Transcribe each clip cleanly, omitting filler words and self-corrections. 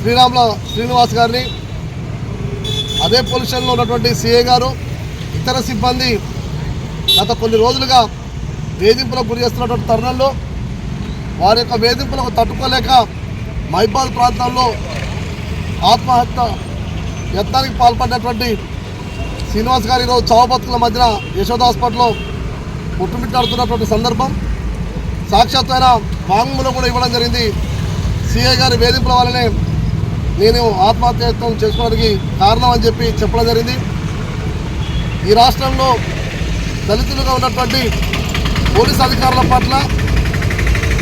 శ్రీనివాస్ గారిని, అదే పొజిషన్లో ఉన్నటువంటి సిఐ గారు, ఇతర సిబ్బంది గత కొన్ని రోజులుగా వేధింపులకు గురి చేస్తున్నటువంటి తరుణంలో వారి యొక్క వేధింపులకు తట్టుకోలేక మైబాద్ ప్రాంతంలో ఆత్మహత్య యత్నానికి పాల్పడినటువంటి శ్రీనివాస్ గారు ఈరోజు చావు బతుకుల మధ్యన యశోద హాస్పిటల్లో కొట్టుమిట్టాడుతున్నటువంటి సందర్భం. సాక్షాత్తైన వాంగ్మూలం కూడా ఇవ్వడం జరిగింది. సిఐ గారి వేధింపుల వల్లనే నేను ఆత్మహత్య యత్నం చేసుకోవడానికి కారణం అని చెప్పి చెప్పడం జరిగింది. ఈ రాష్ట్రంలో దళితులుగా ఉన్నటువంటి పోలీసు అధికారుల పట్ల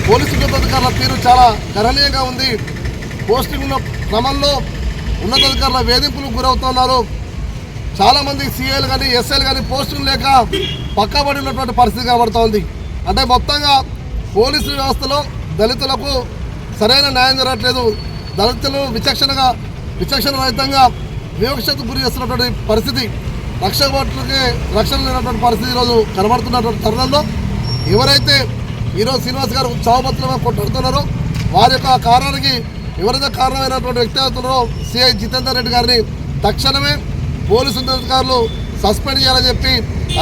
పోలీసు ఉన్నతాధికారుల తీరు చాలా గణనీయంగా ఉంది. పోస్టింగ్ ఉన్న క్రమంలో ఉన్నతాధికారుల వేధింపులకు గురవుతున్నారు. చాలామంది సిఐలు కానీ ఎస్ఐలు కానీ పోస్టింగ్ లేక పక్కబడి ఉన్నటువంటి పరిస్థితి కనబడుతోంది. అంటే మొత్తంగా పోలీసు వ్యవస్థలో దళితులకు సరైన న్యాయం జరగట్లేదు. దళితులు విచక్షణ రహితంగా వివక్షతకు గురి చేస్తున్నటువంటి పరిస్థితి, రక్షణ లేనటువంటి పరిస్థితి ఈరోజు కనబడుతున్నటువంటి తరుణంలో ఎవరైతే ఈరోజు శ్రీనివాస్ గారు చావుబతులుగా కొట్లాడుతున్నారో వారి యొక్క కారణానికి ఎవరైతే కారణమైనటువంటి వ్యక్తి అవుతున్నారో సిఐ జితేందర్ రెడ్డి గారిని తక్షణమే పోలీసు అధికారులు సస్పెండ్ చేయాలని చెప్పి,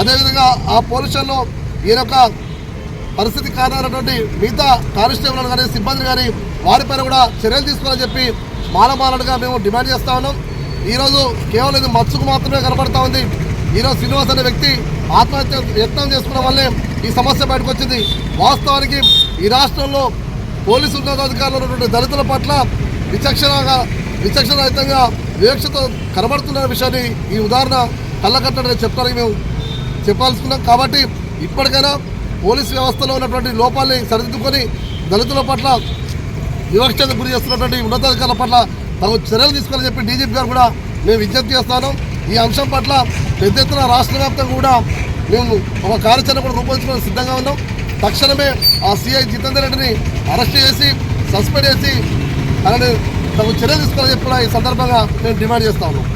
అదేవిధంగా ఆ పొజిషన్లో ఈయన యొక్క పరిస్థితి కారణమైనటువంటి మిగతా కానిస్టేబుల్ కానీ సిబ్బంది కానీ వారిపైన కూడా చర్యలు తీసుకోవాలని చెప్పి మానమాలనుగా మేము డిమాండ్ చేస్తూ ఉన్నాం. ఈరోజు కేవలం ఇది మచ్చుకు మాత్రమే కనబడతా ఉంది. ఈరోజు శ్రీనివాస్ అనే వ్యక్తి ఆత్మహత్య యత్నం చేసుకోవడం వల్లే ఈ సమస్య బయటకు వచ్చింది. వాస్తవానికి ఈ రాష్ట్రంలో పోలీసు ఉన్నతాధికారులు ఉన్నటువంటి దళితుల పట్ల విచక్షణరహితంగా వివక్షతో కనబడుతున్న విషయాన్ని ఈ ఉదాహరణ కళ్ళకట్టడానికి చెప్తారని మేము చెప్పాల్సుకున్నాం. కాబట్టి ఇప్పటికైనా పోలీసు వ్యవస్థలో ఉన్నటువంటి లోపాలని సరిదిద్దుకొని దళితుల పట్ల వివక్షకు గురి చేస్తున్నటువంటి ఉన్నతాధికారుల పట్ల తగు చర్యలు తీసుకోవాలని చెప్పి డీజీపీ గారు కూడా మేము విజ్ఞప్తి చేస్తాను. ఈ అంశం పట్ల పెద్ద ఎత్తున రాష్ట్ర వ్యాప్తంగా కూడా మేము ఒక కార్యాచరణ కూడా రూపొందించడానికి సిద్ధంగా ఉన్నాం. తక్షణమే ఆ సిఐ జితేందర్ రెడ్డిని అరెస్ట్ చేసి సస్పెండ్ చేసి అలానే తగు చర్యలు తీసుకోవాలని చెప్పి కూడా ఈ సందర్భంగా మేము డిమాండ్ చేస్తా ఉన్నాం.